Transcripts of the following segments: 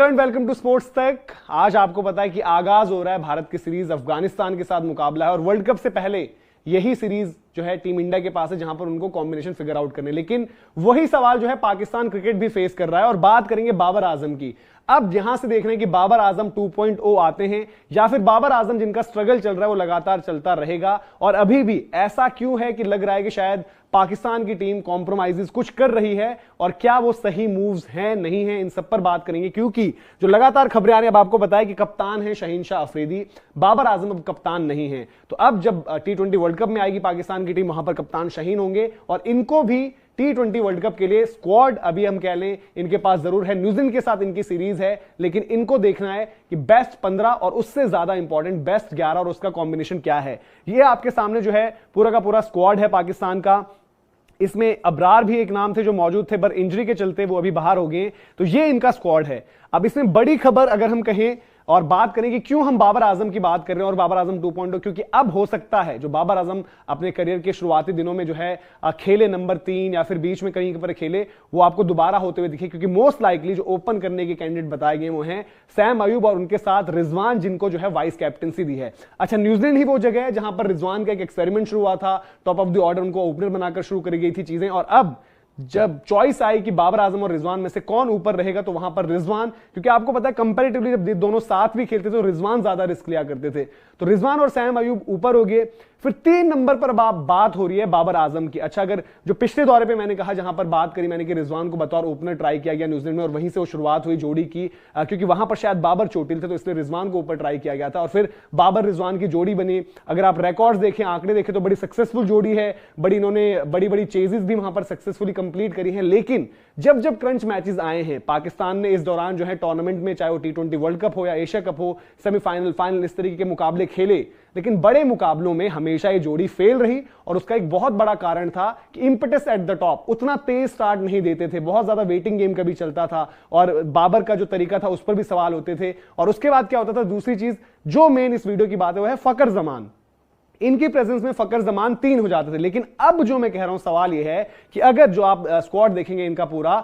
And welcome to sports तक। आज आपको पता है कि आगाज हो रहा है भारत की सीरीज, अफगानिस्तान के साथ मुकाबला है और वर्ल्ड कप से पहले यही सीरीज जो है टीम इंडिया के पास है जहां पर उनको कॉम्बिनेशन फिगर आउट करने। लेकिन वही सवाल जो है पाकिस्तान क्रिकेट भी फेस कर रहा है और बात करेंगे बाबर आजम की। अब यहां से देख रहे हैं कि बाबर आजम 2.0 आते हैं या फिर बाबर आजम जिनका स्ट्रगल चल रहा है वो लगातार चलता रहेगा। और अभी भी ऐसा क्यों है कि लग रहा है कि शायद पाकिस्तान की टीम कॉम्प्रोमाइजेस कुछ कर रही है और क्या वो सही मूव्स हैं नहीं हैं, इन सब पर बात करेंगे। क्योंकि जो लगातार खबरें आ रही हैं, अब आपको बताया कि कप्तान है शहीन शाह अफरीदी, बाबर आजम अब कप्तान नहीं है। तो अब जब T20 वर्ल्ड कप में आएगी पाकिस्तान की टीम, वहां पर कप्तान शहीन होंगे और इनको भी T20 वर्ल्ड कप के लिए स्क्वाड अभी हम कह लें इनके पास जरूर है। न्यूजीलैंड के साथ इनकी सीरीज है, लेकिन इनको देखना है कि बेस्ट 15 और उससे ज्यादा इंपॉर्टेंट बेस्ट 11 और उसका कॉम्बिनेशन क्या है। ये आपके सामने जो है पूरा का पूरा स्क्वाड है पाकिस्तान का। इसमें अबरार भी एक नाम थे जो मौजूद थे, पर इंजरी के चलते वो अभी बाहर हो गए। तो ये इनका स्क्वाड है। अब इसमें बड़ी खबर अगर हम कहें और बात करें कि क्यों हम बाबर आजम की बात कर रहे हैं और बाबर आजम 2.0, क्योंकि अब हो सकता है जो बाबर आजम अपने करियर के शुरुआती दिनों में जो है खेले नंबर 3 या फिर बीच में कहीं पर खेले, वो आपको दोबारा होते हुए दिखे। क्योंकि मोस्ट लाइकली जो ओपन करने के कैंडिडेट बताए गए वो हैं सैम अयूब और उनके साथ रिजवान, जिनको जो है वाइस कैप्टनसी दी है। अच्छा, न्यूजीलैंड ही वो जगह है जहां पर रिजवान का एक एक्सपेरिमेंट शुरू हुआ था, टॉप ऑफ द ऑर्डर उनको ओपनर बनाकर शुरू करी गई थी चीजें। और अब जब चॉइस आई कि बाबर आजम और रिजवान में से कौन ऊपर रहेगा, तो वहां पर रिजवान, क्योंकि आपको पता है कंपैरेटिवली जब दोनों साथ भी खेलते थे तो रिजवान ज्यादा रिस्क लिया करते थे, तो रिजवान और सैम अयूब ऊपर हो गए। फिर 3 नंबर पर बात हो रही है बाबर आजम की। अच्छा, अगर जो पिछले दौरे पे मैंने कहा जहां पर बात करी मैंने कि रिजवान को बतौर ओपनर ट्राई किया गया न्यूजीलैंड में और वहीं से वो शुरुआत हुई जोड़ी की, क्योंकि वहां पर शायद बाबर चोटिल थे तो इसलिए रिजवान को ऊपर ट्राई किया गया था और फिर बाबर रिजवान की जोड़ी बनी। अगर आप रिकॉर्ड्स देखें, आंकड़े देखें तो बड़ी सक्सेसफुल जोड़ी है, इन्होंने बड़ी बड़ी चेजेस भी वहां पर सक्सेसफुली कंप्लीट करी हैं। लेकिन जब जब क्रंच मैचेस आए हैं पाकिस्तान ने इस दौरान जो है टूर्नामेंट में, चाहे वो T20 वर्ल्ड कप हो या एशिया कप हो, सेमीफाइनल फाइनल इस तरीके के मुकाबले खेले, लेकिन बड़े मुकाबलों में हमेशा ये जोड़ी फेल रही। और उसका एक बहुत बड़ा कारण था कि इंपटस एट द टॉप, उतना तेज स्टार्ट नहीं देते थे, बहुत ज्यादा वेटिंग गेम का भी चलता था और बाबर का जो तरीका था उस पर भी सवाल होते थे। और उसके बाद क्या होता था, दूसरी चीज जो मेन इस वीडियो की बात है वो है फकर जमान। इनकी प्रेजेंस में फकर जमान 3 हो जाते थे। लेकिन अब जो मैं कह रहा हूं सवाल यह है कि अगर जो आप स्क्वाड देखेंगे इनका पूरा,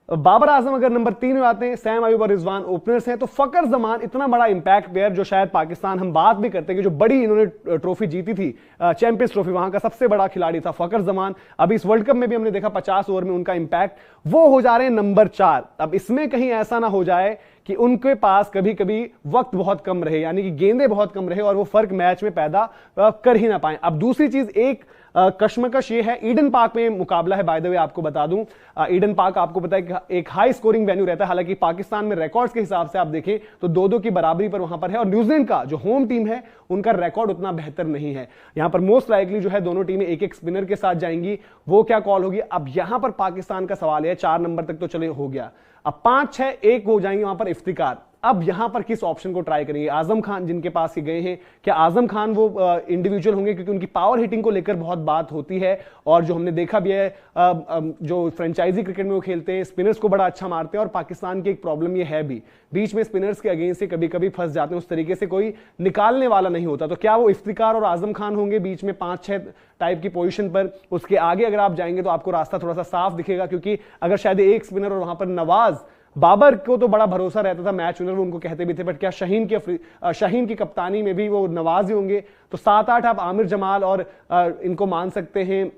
बाबर आजम अगर नंबर 3 में आते हैं, सैम अयूब और रिजवान ओपनर्स हैं, तो फकर जमान इतना बड़ा इंपैक्ट प्लेयर जो शायद पाकिस्तान, हम बात भी करते हैं कि जो बड़ी इन्होंने ट्रॉफी जीती थी चैंपियंस ट्रॉफी, वहां का सबसे बड़ा खिलाड़ी था फकर जमान। अभी इस वर्ल्ड कप में भी हमने देखा 50 ओवर में उनका इंपैक्ट, वो हो जा रहे हैं नंबर 4। अब इसमें कहीं ऐसा ना हो जाए कि उनके पास कभी कभी वक्त बहुत कम रहे, यानी कि गेंदें बहुत कम रहे और वो फर्क मैच में पैदा कर ही ना पाए। अब दूसरी चीज एक कश्मकश ये है, ईडन पार्क में मुकाबला है। बाय द वे आपको बता दूं, ईडन पार्क आपको पता है कि एक हाई स्कोरिंग वेन्यू रहता है। हालांकि पाकिस्तान में रिकॉर्ड्स के हिसाब से आप देखें तो 2-2 की बराबरी पर वहां पर है और न्यूजीलैंड का जो होम टीम है उनका रिकॉर्ड उतना बेहतर नहीं है। यहां पर मोस्ट लाइकली जो है दोनों टीमें एक एक स्पिनर के साथ जाएंगी, वो क्या कॉल होगी। अब यहां पर पाकिस्तान का सवाल है, 4 नंबर तक तो चले हो गया, अब 5, 6, 1 हो जाएंगे वहां पर इफ्तिकार। अब यहां पर किस ऑप्शन को ट्राई करेंगे। आजम खान जिनके पास ही गए हैं, क्या आजम खान वो इंडिविजुअल होंगे, क्योंकि उनकी पावर हिटिंग को लेकर बहुत बात होती है और जो हमने देखा भी है जो फ्रेंचाइजी क्रिकेट में वो खेलते हैं, स्पिनर्स को बड़ा अच्छा मारते हैं। और पाकिस्तान की एक प्रॉब्लम ये है भी, बीच में स्पिनर्स के अगेंस्ट से कभी कभी फंस जाते हैं, उस तरीके से कोई निकालने वाला नहीं होता। तो क्या वो इफ्तिकार और आजम खान होंगे बीच में 5-6 टाइप की पोजीशन पर। उसके आगे अगर आप जाएंगे तो आपको रास्ता थोड़ा सा साफ दिखेगा, क्योंकि अगर शायद एक स्पिनर और वहां पर नवाज, बाबर को तो बड़ा भरोसा रहता था, मैच विनर वो उनको कहते भी थे, बट क्या शाहीन की कप्तानी में भी वो नवाज ही होंगे। तो 7-8 आप आमिर जमाल और इनको मान सकते हैं,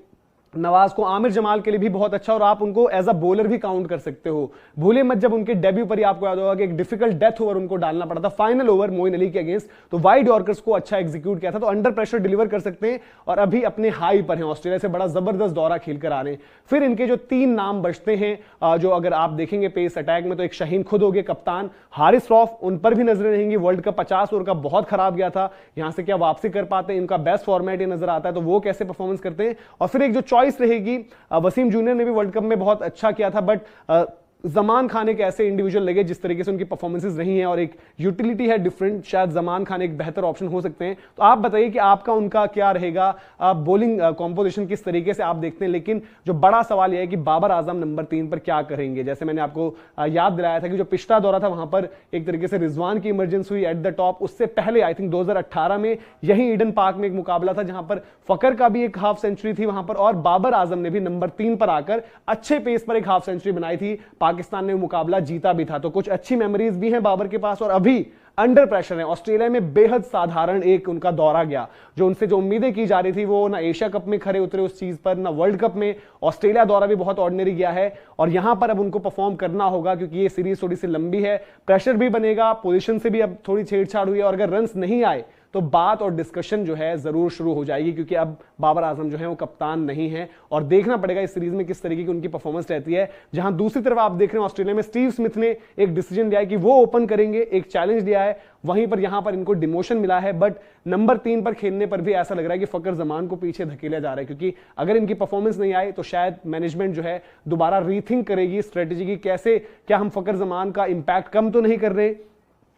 नवाज को, आमिर जमाल के लिए भी बहुत अच्छा, और आप उनको एज अ बॉलर भी काउंट कर सकते हो। भूले मत जब उनके डेब्यू पर ही आपको याद होगा कि एक डिफिकल्ट डेथ ओवर उनको डालना पड़ा था फाइनल ओवर मोइन अली के अगेंस्ट, तो वाइड यॉर्कर्स को अच्छा एग्जीक्यूट किया था, तो अंडर प्रेशर डिलीवर कर सकते हैं और अभी अपने हाई पर हैं, ऑस्ट्रेलिया से बड़ा जबरदस्त दौरा खेलकर आ रहे हैं। फिर इनके जो 3 नाम बचते हैं जो अगर आप देखेंगे पेस अटैक में, तो एक शाहीन खुद हो गए कप्तान, हारिस रौफ उन पर भी नजरें रहेंगी। वर्ल्ड कप 50 ओवर का बहुत खराब गया था, यहां से क्या वापसी कर पाते हैं, इनका बेस्ट फॉर्मेट ये नजर आता है, तो वो कैसे परफॉर्मेंस करते हैं। और फिर एक जो चॉइस रहेगी, वसीम जूनियर ने भी वर्ल्ड कप में बहुत अच्छा किया था, बट जमान खान एक ऐसे इंडिविजुअल लगे जिस तरीके से उनकी परफॉर्मेंसेस रही हैं और एक यूटिलिटी है डिफरेंट, शायद जमान खान एक बेहतर ऑप्शन हो सकते हैं। तो आप बताइए कि आपका उनका क्या रहेगा, बॉलिंग कॉम्पोजिशन किस तरीके से आप देखते हैं। लेकिन जो बड़ा सवाल यह है कि बाबर आजम नंबर 3 पर क्या करेंगे। जैसे मैंने आपको याद दिलाया था कि जो पिछला दौरा था वहां पर एक तरीके से रिजवान की इमरजेंसी हुई एट द टॉप, उससे पहले आई थिंक 2018 में यही ईडन पार्क में एक मुकाबला था जहां पर फकर का भी एक हाफ सेंचुरी थी वहां पर, और बाबर आजम ने भी नंबर 3 पर आकर अच्छे पेस पर एक हाफ सेंचुरी बनाई थी। पाकिस्तान ने मुकाबला जीता भी था। तो कुछ अच्छी मेमोरीज भी हैं बाबर के पास, और अभी अंडर प्रेशर है। ऑस्ट्रेलिया में बेहद साधारण एक उनका दौरा गया, जो उनसे जो उम्मीदें की जा रही थी वो ना एशिया कप में खरे उतरे उस चीज पर, ना वर्ल्ड कप में। ऑस्ट्रेलिया दौरा भी बहुत ऑर्डिनरी गया है, और यहां पर अब उनको परफॉर्म करना होगा, क्योंकि ये सीरीज थोड़ी सी लंबी है, प्रेशर भी बनेगा, पोजीशन से भी अब थोड़ी छेड़छाड़ हुई है, और अगर रन्स नहीं आए तो बात और डिस्कशन जो है जरूर शुरू हो जाएगी, क्योंकि अब बाबर आजम जो है वो कप्तान नहीं है, और देखना पड़ेगा इस सीरीज में किस तरीके की उनकी परफॉर्मेंस रहती है। जहां दूसरी तरफ आप देख रहे हैं ऑस्ट्रेलिया में स्टीव स्मिथ ने एक डिसीजन लिया है कि वो ओपन करेंगे, एक चैलेंज लिया है, वहीं पर यहां पर इनको डिमोशन मिला है। बट नंबर 3 पर खेलने पर भी ऐसा लग रहा है कि फकर जमान को पीछे धकेला जा रहा है, क्योंकि अगर इनकी परफॉर्मेंस नहीं आई तो शायद मैनेजमेंट जो है दोबारा रीथिंक करेगी स्ट्रेटेजी की, कैसे क्या हम फकर जमान का इंपैक्ट कम तो नहीं कर रहे।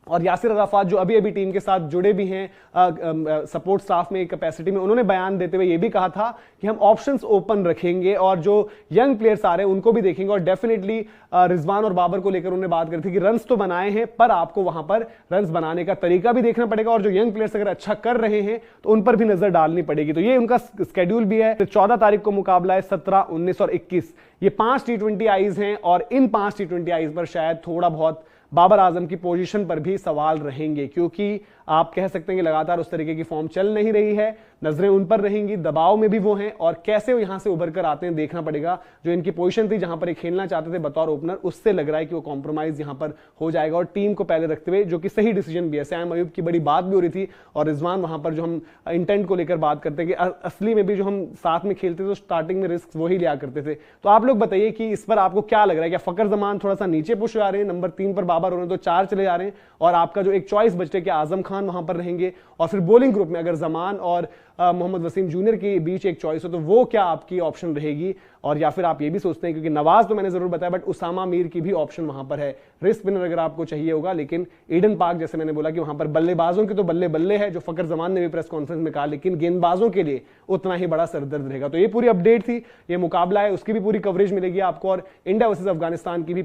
और यासिर अराफात जो अभी टीम के साथ जुड़े भी हैं सपोर्ट स्टाफ में कैपेसिटी में, उन्होंने बयान देते हुए ये भी कहा था कि हम ऑप्शंस ओपन रखेंगे और जो यंग प्लेयर्स आ रहे हैं उनको भी देखेंगे। और डेफिनेटली रिजवान और बाबर को लेकर उन्होंने बात करी थी कि रन्स तो बनाए हैं, पर आपको वहां पर रन्स बनाने का तरीका भी देखना पड़ेगा, और जो यंग प्लेयर्स अगर अच्छा कर रहे हैं तो उन पर भी नजर डालनी पड़ेगी। तो ये उनका स्केड्यूल भी है। 14 तारीख को मुकाबला है, 17, 19 और 21, ये 5 T20 आईज हैं, और इन 5 T20 आईज पर शायद थोड़ा बहुत बाबर आजम की पोजीशन पर भी सवाल रहेंगे, क्योंकि आप कह सकते हैं कि लगातार उस तरीके की फॉर्म चल नहीं रही है, नजरें उन पर रहेंगी, दबाव में भी वो हैं, और कैसे वो यहां से उभर कर आते हैं देखना पड़ेगा। जो इनकी पोजीशन थी जहां पर ये खेलना चाहते थे बतौर ओपनर, उससे लग रहा है कि वो कॉम्प्रोमाइज यहां पर हो जाएगा, और टीम को पहले रखते हुए, जो कि सही डिसीजन भी है। सैम अयूब की बड़ी बात भी हो रही थी, और रिजवान वहां पर जो हम इंटेंट को लेकर बात करते हैं कि असली में भी जो हम साथ में खेलते थे तो स्टार्टिंग में रिस्क वही लिया करते थे। तो आप लोग बताइए कि इस पर आपको क्या लग रहा है, क्या फकर जमान थोड़ा सा नीचे पुश आ रहे हैं, नंबर 3 पर बाबर हो रहे हैं तो 4 चले जा रहे हैं, और आपका जो एक चॉइस बचते कि आजम खान वहां पर रहेंगे, और फिर बॉलिंग ग्रुप में अगर जमान और मोहम्मद वसीम जूनियर के बीच एक चॉइस हो तो वो क्या आपकी ऑप्शन रहेगी। और या फिर आप ये भी सोचते हैं, क्योंकि नवाज तो मैंने जरूर बताया, बट उसामा मीर की भी ऑप्शन वहां पर है, रिस्क स्पिनर अगर आपको चाहिए होगा। लेकिन ईडन पार्क जैसे मैंने बोला कि वहां पर बल्लेबाजों के तो बल्ले बल्ले है, जो फकर जमान ने भी प्रेस कॉन्फ्रेंस में कहा, लेकिन गेंदबाजों के लिए उतना ही बड़ा सरदर्द रहेगा। तो ये पूरी अपडेट थी, ये मुकाबला है, उसकी भी पूरी कवरेज मिलेगी आपको, और इंडिया वर्सेस अफगानिस्तान की भी